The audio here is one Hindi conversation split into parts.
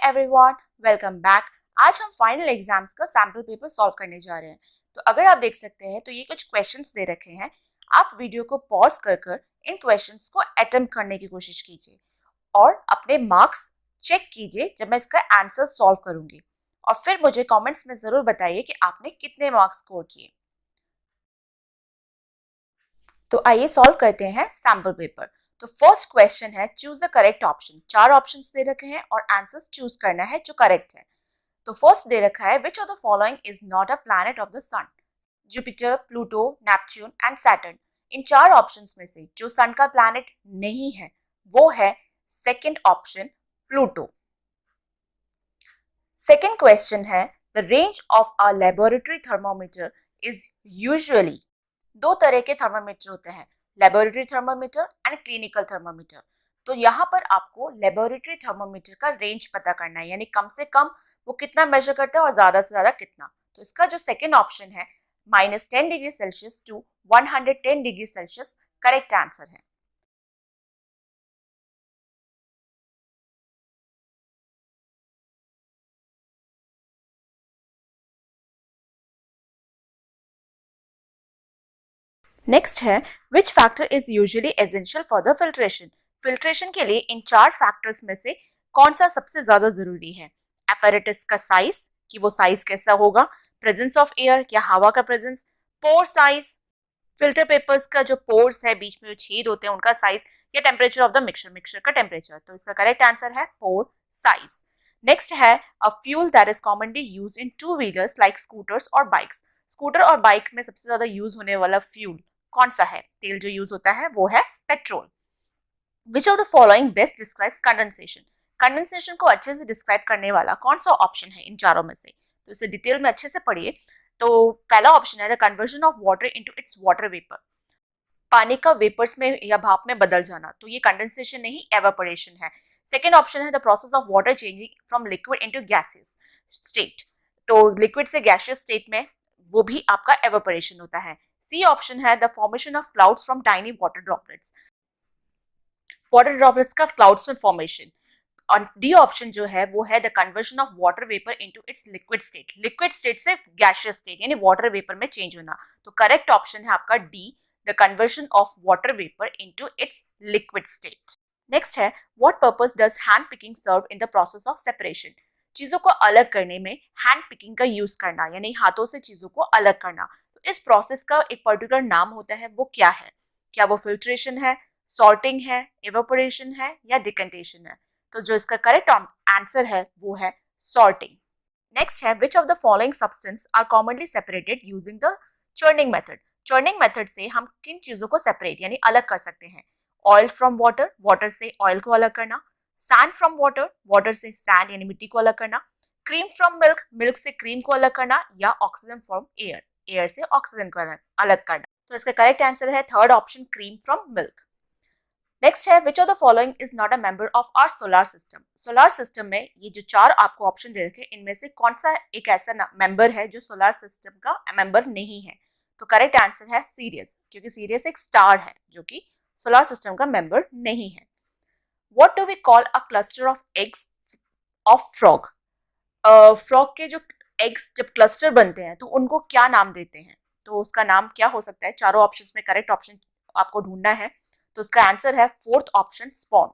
Everyone, welcome back. आज हम फाइनल एग्जाम्स का सैम्पल पेपर सॉल्व करने जा रहे हैं। तो अगर आप देख सकते हैं तो ये कुछ क्वेश्चंस दे रखे हैं। आप वीडियो को पॉज कर कर इन क्वेश्चंस को अटेम्प्ट करने की कोशिश कीजिए और अपने मार्क्स चेक कीजिए जब मैं इसका आंसर सॉल्व करूंगी। और फिर मुझे कमेंट्स में जरूर बताइए कि आपने कितने मार्क्स स्कोर किए। तो आइए सॉल्व करते हैं सैम्पल पेपर। तो फर्स्ट क्वेश्चन है choose the correct option. 4 options दे रखे हैं और आंसर्स चूज करना है जो करेक्ट है। तो फर्स्ट दे रखा है which of the following is not a planet of the sun. Jupiter, Pluto, Neptune and Saturn. इन 4 ऑप्शंस में से जो सन का प्लैनेट नहीं है वो है second option Pluto. Second question है the range of a laboratory thermometer is usually. 2 तरह के थर्मोमीटर होते हैं, laboratory thermometer and clinical thermometer. तो यहाँ पर आपको लेबोरेटरी थर्मोमीटर का रेंज पता करना है, यानी कम से कम वो कितना मेजर करता है और ज्यादा से ज्यादा कितना। तो इसका जो सेकेंड ऑप्शन है -10 degree Celsius to 110 degree Celsius correct answer है। नेक्स्ट है which factor is usually essential for the filtration. Filtration के लिए इन 4 फैक्टर्स में से कौन सा सबसे ज्यादा जरूरी है। एपैरेटस का साइज, कि वो साइज कैसा होगा, प्रेजेंस ऑफ एयर, क्या हवा का presence, pore size, filter papers का जो पोर्स है बीच में जो छेद होते हैं उनका साइज, या टेम्परेचर ऑफ द मिक्सचर का टेम्परेचर। तो इसका करेक्ट आंसर है पोर साइज। नेक्स्ट है a fuel that is commonly used in 2 wheelers like scooters और बाइक्स। स्कूटर और बाइक में सबसे ज्यादा यूज होने वाला फ्यूल कौन सा है, तेल जो यूज होता है वो है petrol. Which of the following best describes condensation. Condensation को अच्छे से डिस्क्राइब करने वाला कौन सा ऑप्शन है इन चारों में से। तो इसे डिटेल में अच्छे से पढ़िए। तो पहला ऑप्शन है the conversion of water into its water vapour. पानी का वेपर्स में या भाप में बदल जाना, तो ये कंडेंसेशन नहीं एवापोरेशन है। सेकेंड ऑप्शन है the process of water changing from liquid into gaseous state. तो लिक्विड से गैसियस स्टेट में वो भी आपका एवापोरेशन होता है। सी ऑप्शन है the formation of clouds from tiny water droplets. Water droplets का क्लाउड्स में फॉर्मेशन। और डी ऑप्शन जो है वो है the conversion of water vapour into its liquid state. Liquid state से गैसियस स्टेट यानी वाटर वेपर में चेंज होना। तो करेक्ट ऑप्शन है आपका D, the conversion of water vapour into its liquid state. Next है what purpose does hand picking serve in the process of separation. चीजों को अलग करने में हैंड पिकिंग का यूज करना, यानी हाथों से चीजों को अलग करना। तो इस प्रोसेस का एक पर्टिकुलर नाम होता है, वो क्या है? क्या वो फिल्ट्रेशन है, सॉर्टिंग है, इवेपोरेशन है या डिकेंटेशन है? तो जो इसका करेक्ट आंसर है वो है सॉर्टिंग। नेक्स्ट है which of the following substance are commonly separated using the churning method. Churning method से हम किन चीजों को सेपरेट यानी अलग कर सकते हैं? ऑयल फ्रॉम वाटर, वाटर से ऑयल को अलग करना, सैंड फ्रॉम वाटर, वाटर से सैंड यानी मिट्टी को अलग करना, क्रीम फ्रॉम मिल्क, मिल्क से क्रीम को अलग करना, या ऑक्सीजन फ्रॉम एयर, एयर से ऑक्सीजन को अलग करना। तो इसका करेक्ट आंसर है third option, cream from milk. Next है which of the following is not a member of our solar system. Solar system में ये जो 4 आपको ऑप्शन दे रखे इनमें से कौन सा एक ऐसा मेंबर है जो सोलर सिस्टम का मेंबर नहीं है? तो करेक्ट आंसर है सीरियस, क्योंकि सीरियस एक स्टार है जो कि सोलर सिस्टम का मेंबर नहीं है। What do we call a cluster of eggs of frog. Frog के जो एग्स जब क्लस्टर बनते हैं तो उनको क्या नाम देते हैं? तो उसका नाम क्या हो सकता है? चारों ऑप्शंस में करेक्ट ऑप्शन आपको ढूंढना है। तो इसका आंसर है fourth option, spawn.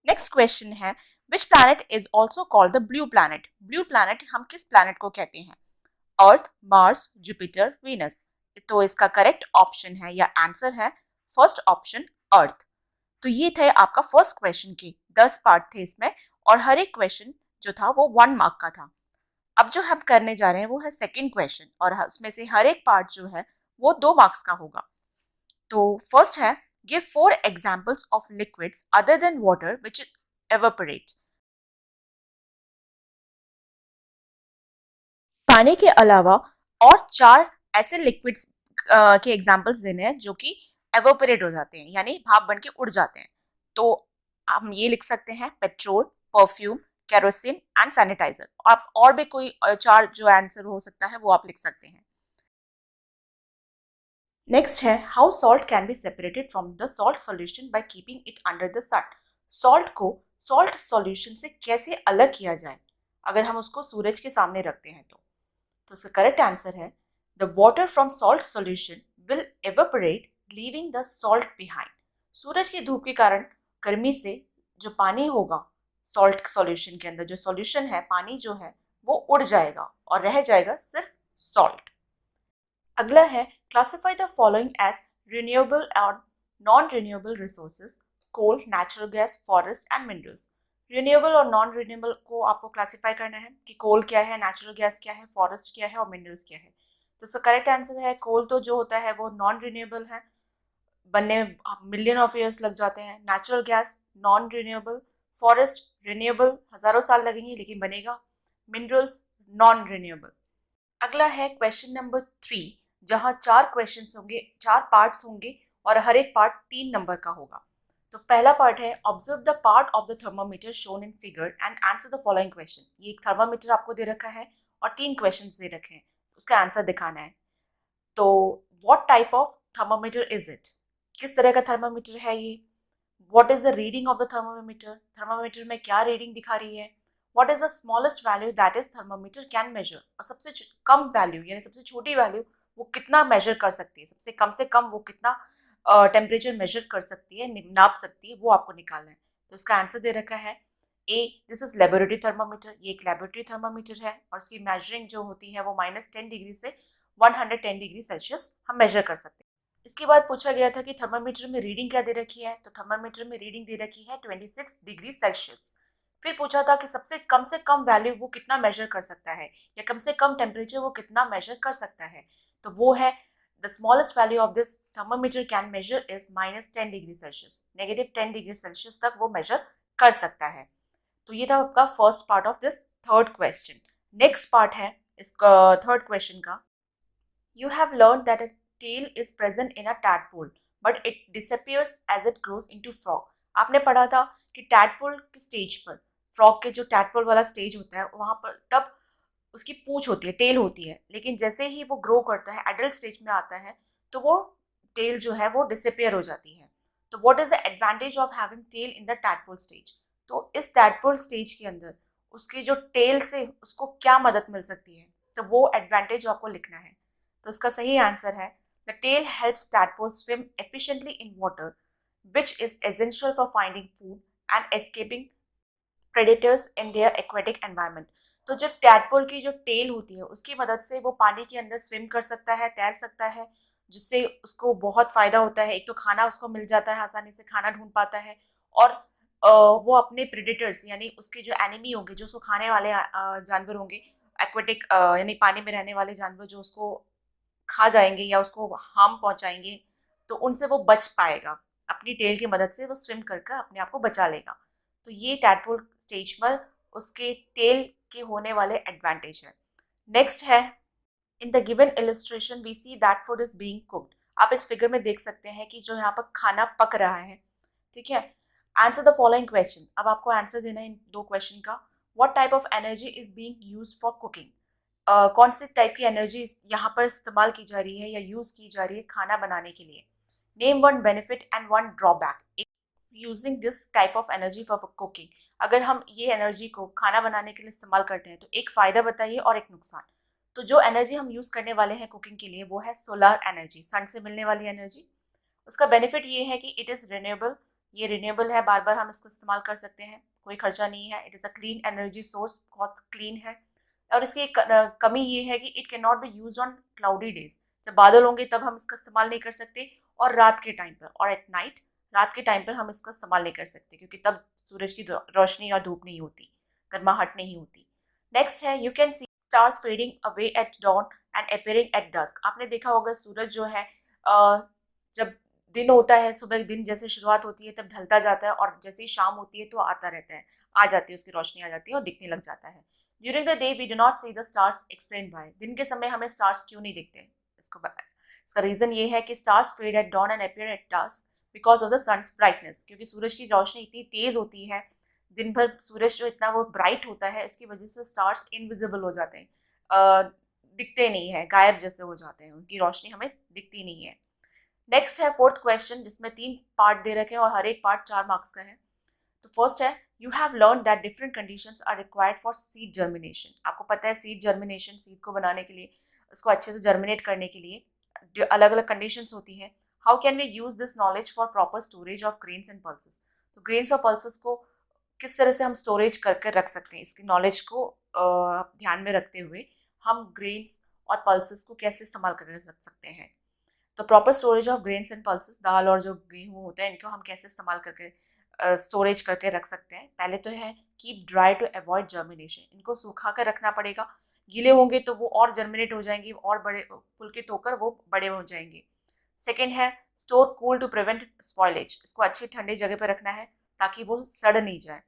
Next question है which planet is also called the blue planet. Blue planet हम किस प्लैनेट को कहते हैं? Earth, Mars, Jupiter, Venus. तो इसका करेक्ट ऑप्शन है या आंसर है फर्स्ट ऑप्शन, अर्थ। तो ये थे आपका फर्स्ट क्वेश्चन के 10 पार्ट थे इसमें, और हर एक क्वेश्चन जो था वो 1 मार्क का था। अब जो हम करने जा रहे हैं वो है सेकेंड क्वेश्चन, और उसमें से हर एक पार्ट जो है वो 2 मार्क्स का होगा। तो फर्स्ट है give 4 examples of liquids other than water which evaporate. पानी के अलावा और 4 ऐसे लिक्विड्स के एग्जांपल्स देने हैं जो कि एवापोरेट हो जाते हैं, यानी भाप बन के उड़ जाते हैं। तो हम ये लिख सकते हैं petrol, perfume, kerosene and sanitiser. आप और भी कोई 4 जो आंसर हो सकता है वो आप लिख सकते हैं। नेक्स्ट है how salt can be separated from the salt solution by keeping it under the sun. Salt को सॉल्ट सॉल्यूशन से कैसे अलग किया जाए अगर हम उसको सूरज के सामने रखते हैं तो उसका करेक्ट आंसर है the water from salt solution will evaporate leaving the salt behind. सूरज की धूप के कारण गर्मी से जो पानी होगा सॉल्ट सॉल्यूशन के अंदर, जो सॉल्यूशन है पानी जो है वो उड़ जाएगा और रह जाएगा सिर्फ सॉल्ट। अगला है classify the following as renewable और non renewable resources, coal, natural gas, forest and minerals. Renewable और नॉन रिन्यूएबल को आपको क्लासिफाई करना है कि कोल क्या है, नेचुरल गैस क्या है, फॉरेस्ट क्या है और मिनरल्स क्या है। तो इसका करेक्ट आंसर है कोल तो जो होता है वो नॉन रिन्यूएबल है, बनने में मिलियन ऑफ ईयर्स लग जाते हैं। Natural gas non renewable, forest renewable हजारों साल लगेंगे लेकिन बनेगा, मिनरल्स नॉन रिन्यूएबल। अगला है क्वेश्चन नंबर 3, जहां 4 क्वेश्चंस होंगे, 4 पार्ट्स होंगे और हर एक पार्ट 3 नंबर का होगा। तो पहला पार्ट है observe the part of the thermometer shown in figure and answer the following question. ये एक थर्मामीटर आपको दे रखा है और 3 क्वेश्चंस दे रखे हैं, उसका आंसर दिखाना है। तो what type of thermometer is it, किस तरह का थर्मामीटर है ये, what is the reading of the thermometer, thermometer में क्या रीडिंग दिखा रही है, what is the smallest value that is thermometer can measure, और सबसे कम वैल्यू यानी सबसे छोटी वैल्यू वो कितना मेजर कर सकती है, सबसे कम वो कितना टेम्परेचर मेजर कर सकती है, नाप सकती है, वो आपको निकालना है। तो इसका आंसर दे रखा है ए, दिस इज लेबोरेटरी थर्मामीटर, ये एक लेबोरेटरी थर्मामीटर है और इसकी मेजरिंग जो होती है वो -10 डिग्री से 110 डिग्री सेल्सियस हम मेजर कर सकते हैं। इसके बाद पूछा गया था कि थर्मामीटर में रीडिंग क्या दे रखी है, तो थर्मामीटर में रीडिंग दे रखी है 26 डिग्री सेल्सियस। फिर पूछा था कि सबसे कम वैल्यू वो कितना मेजर कर सकता है या कम से कम टेम्परेचर वो कितना मेजर कर सकता है, तो वो है the smallest value of this thermometer can measure is -10 degree Celsius, -10 degree Celsius तक वो मेजर कर सकता है। तो ये था आपका first part of this third question. Next part है इसका थर्ड क्वेश्चन का, you have learned that a tail is present in a tadpole, but it disappears as it grows into frog. आपने पढ़ा था कि टैडपोल के स्टेज पर, फ्रॉग के जो टैडपोल वाला स्टेज होता है वहां पर तब उसकी पूंछ होती है, टेल होती है, लेकिन जैसे ही वो ग्रो करता है, एडल्ट स्टेज में आता है, तो वो टेल जो है वो डिसअपियर हो जाती है। तो what is the advantage of having tail in the tadpole stage, तो इस टैडपोल स्टेज के अंदर उसकी जो टेल से उसको क्या मदद मिल सकती है, तो वो एडवांटेज आपको लिखना है। तो इसका सही आंसर है the tail helps tadpole swim efficiently in water which is essential for finding food and escaping predators in their aquatic environment. तो जब टैडपोल की जो टेल होती है उसकी मदद से वो पानी के अंदर स्विम कर सकता है, तैर सकता है, जिससे उसको बहुत फायदा होता है। एक तो खाना उसको मिल जाता है, आसानी से खाना ढूंढ पाता है, और वो अपने प्रेडेटर्स यानी उसके जो एनिमी होंगे, जो उसको खाने वाले जानवर होंगे, एक्वेटिक यानी पानी में रहने वाले जानवर जो उसको खा जाएंगे या उसको हार्म पहुंचाएंगे, तो उनसे वो बच पाएगा, अपनी टेल की मदद से वो स्विम करके अपने आप को बचा लेगा। तो ये टैडपोल स्टेज पर उसके टेल के होने वाले एडवांटेज है। नेक्स्ट है in the given illustration we see that food is being cooked. आप इस फिगर में देख सकते हैं कि जो यहाँ पर खाना पक रहा है, ठीक है। आंसर द फॉलोइंग क्वेश्चन, अब आपको आंसर देना है इन 2 क्वेश्चन का। What type of energy is being used for cooking, कौन से टाइप की एनर्जी यहाँ पर इस्तेमाल की जा रही है या यूज की जा रही है खाना बनाने के लिए। Name one benefit and one drawback using this type of energy for cooking. अगर हम ये एनर्जी को खाना बनाने के लिए इस्तेमाल करते हैं तो एक फ़ायदा बताइए और एक नुकसान। तो जो एनर्जी हम यूज़ करने वाले हैं कुकिंग के लिए वो है सोलर एनर्जी, सन से मिलने वाली एनर्जी। उसका बेनिफिट ये है कि इट इज़ रिन्यूएबल, ये रिन्यूएबल है, बार बार हम इसका इस्तेमाल कर सकते हैं, कोई खर्चा नहीं है। It is a clean energy source, बहुत क्लीन है। और इसकी एक कमी ये है कि it can not be use on cloudy days, जब बादल होंगे तब हम इसका इस्तेमाल नहीं कर सकते, और रात के टाइम पर और एट नाइट, रात के टाइम पर हम इसका इस्तेमाल नहीं कर सकते क्योंकि तब सूरज की रोशनी या धूप नहीं होती, गर्माहट नहीं होती। नेक्स्ट है you can see stars fading away at dawn and appearing at dusk. आपने देखा होगा सूरज जो है जब दिन होता है, सुबह दिन जैसे शुरुआत होती है तब ढलता जाता है, और जैसे ही शाम होती है तो आता रहता है, आ जाती है, उसकी रोशनी आ जाती है और दिखने लग जाता है। During the day we do not see the stars, explain by. दिन के समय हमें स्टार्स क्यों नहीं दिखते, इसको बताएं। इसका रीजन ये है कि stars fade at dawn and appear at dusk because of the sun's brightness, क्योंकि सूरज की रोशनी इतनी तेज होती है, दिन भर सूरज जो इतना वो ब्राइट होता है, इसकी वजह से स्टार्स इनविजिबल हो जाते हैं, दिखते नहीं है, गायब जैसे हो जाते हैं, उनकी रोशनी हमें दिखती नहीं है। नेक्स्ट है फोर्थ क्वेश्चन, जिसमें 3 पार्ट दे रखे हैं और हर एक पार्ट 4 मार्क्स का है। तो फर्स्ट है, you have learn that different conditions are required for seed germination. आपको पता है सीड जर्मिनेशन, सीड को बनाने के लिए, उसको अच्छे से जर्मिनेट करने के लिए अलग अलग कंडीशंस होती है। How can we use this knowledge for proper storage of grains and pulses. तो ग्रेन्स और पल्सेस को किस तरह से हम स्टोरेज करके रख सकते हैं, इसकी नॉलेज को ध्यान में रखते हुए हम ग्रेन्स और पल्सेस को कैसे इस्तेमाल करके रख सकते हैं। तो proper storage of grains and pulses, दाल और जो गेहूँ होते हैं इनको हम कैसे इस्तेमाल करके स्टोरेज करके रख सकते हैं। पहले तो है keep dry to avoid germination, इनको सूखा कर रखना पड़ेगा। गीले होंगे तो वो और जर्मिनेट हो जाएंगे और बड़े पुलकित होकर वो बड़े हो जाएंगे। सेकेंड है store cool to prevent spoilage, इसको अच्छी ठंडी जगह पर रखना है ताकि वो सड़ नहीं जाए।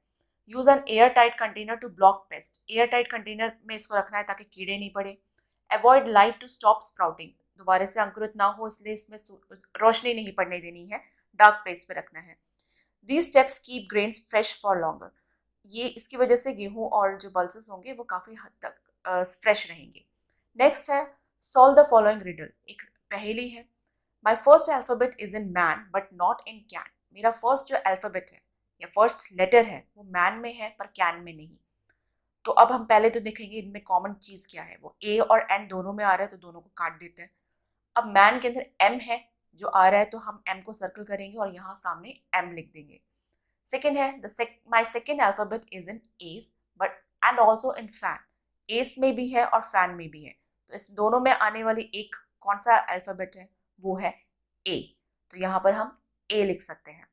Use an air tight container to block pest, air tight container में इसको रखना है ताकि कीड़े नहीं पड़े। Avoid light to stop sprouting, दोबारा से अंकुरित ना हो इसलिए इसमें रोशनी नहीं पड़ने देनी है, डार्क प्लेस पे रखना है। These steps keep grains fresh for longer, ये इसकी वजह से गेहूं और जो पल्सेस होंगे वो काफ़ी हद तक फ्रेश रहेंगे। नेक्स्ट है सॉल्व द फॉलोइंग रिडल, एक पहेली है। My first alphabet is in man but not in can, मेरा फर्स्ट जो अल्फ़ाबेट है या फर्स्ट लेटर है वो मैन में है पर कैन में नहीं। तो अब हम पहले तो देखेंगे इनमें कॉमन चीज़ क्या है, वो ए और एन दोनों में आ रहा है तो दोनों को काट देते हैं। अब मैन के अंदर एम है जो आ रहा है तो हम एम को सर्कल करेंगे और यहाँ सामने एम लिख देंगे। सेकेंड है my second alphabet is in S but and also in fan, S में भी है और फैन में भी है, तो इस दोनों में आने वाली एक कौन सा अल्फ़ाबेट है, वो है ए, तो यहाँ पर हम ए लिख सकते हैं।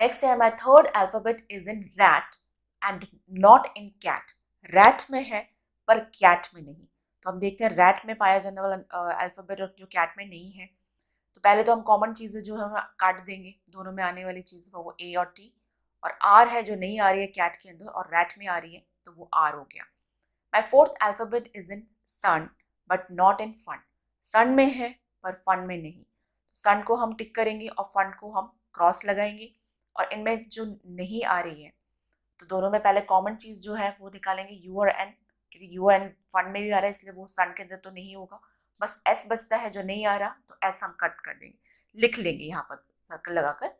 नेक्स्ट है my third alphabet is in rat and not in cat, rat में है पर कैट में नहीं। तो हम देखते हैं रैट में पाया जाने वाला अल्फ़ाबेट और जो कैट में नहीं है। तो पहले तो हम कॉमन चीज़ें जो है हम काट देंगे, दोनों में आने वाली चीज़ वो ए और टी, और आर है जो नहीं आ रही है कैट के अंदर और रैट में आ रही है तो वो आर हो गया। My fourth alphabet is in sun but not in fun, sun में है पर फन में नहीं। सन को हम टिक करेंगे और फन को हम क्रॉस लगाएंगे, और इनमें जो नहीं आ रही है तो दोनों में पहले कॉमन चीज़ जो है वो निकालेंगे यू और एन, क्योंकि यू एन फन में भी आ रहा है इसलिए वो सन के अंदर तो नहीं होगा, बस एस बचता है जो नहीं आ रहा तो एस हम कट कर देंगे, लिख लेंगे यहाँ पर सर्कल लगाकर।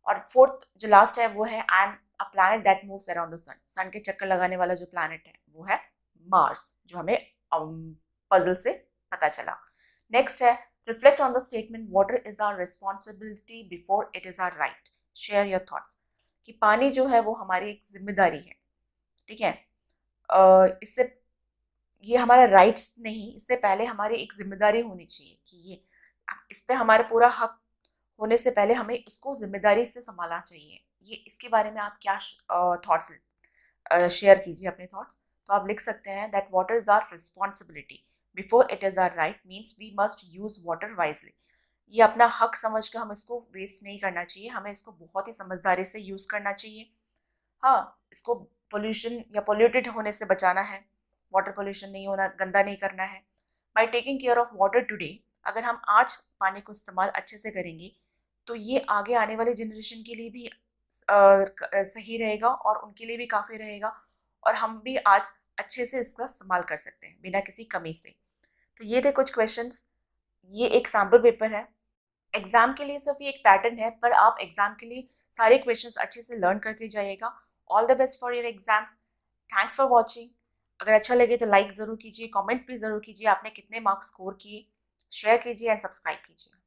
और फोर्थ जो लास्ट है वो है I am a planet that moves around the sun, sun के चक्कर लगाने वाला जो प्लैनेट है वो है मार्स, जो हमें पजल से पता चला। नेक्स्ट है reflect on the statement water is our responsibility before it is our right, share your thoughts, कि पानी जो है वो हमारी एक जिम्मेदारी है, ठीक है। इससे ये हमारा राइट्स नहीं, इससे पहले हमारी एक जिम्मेदारी होनी चाहिए कि ये इस पे हमारा पूरा हक होने से पहले हमें उसको जिम्मेदारी से संभालना चाहिए। ये इसके बारे में आप क्या थॉट्स शेयर कीजिए अपने थॉट्स। तो आप लिख सकते हैं that water is our responsibility before it is our right means we must use water wisely, ये अपना हक समझ कर हमें इसको वेस्ट नहीं करना चाहिए, हमें इसको बहुत ही समझदारी से यूज़ करना चाहिए। हाँ, इसको पोल्यूशन या पोल्यूटेड होने से बचाना है, वाटर पोल्यूशन नहीं होना, गंदा नहीं करना है। By taking care of water today, अगर हम आज पानी को इस्तेमाल अच्छे से करेंगे तो ये आगे आने वाले जनरेशन के लिए भी सही रहेगा और उनके लिए भी काफ़ी रहेगा, और हम भी आज अच्छे से इसका इस्तेमाल कर सकते हैं बिना किसी कमी से। तो ये थे कुछ क्वेश्चंस, ये एक सैम्पल पेपर है। एग्ज़ाम के लिए सिर्फ ये एक पैटर्न है, पर आप एग्ज़ाम के लिए सारे क्वेश्चंस अच्छे से लर्न करके जाइएगा। All the best for your exams. Thanks for watching. अगर अच्छा लगे तो लाइक ज़रूर कीजिए, कमेंट भी ज़रूर कीजिए आपने कितने मार्क्स स्कोर किए, शेयर कीजिए एंड सब्सक्राइब कीजिए।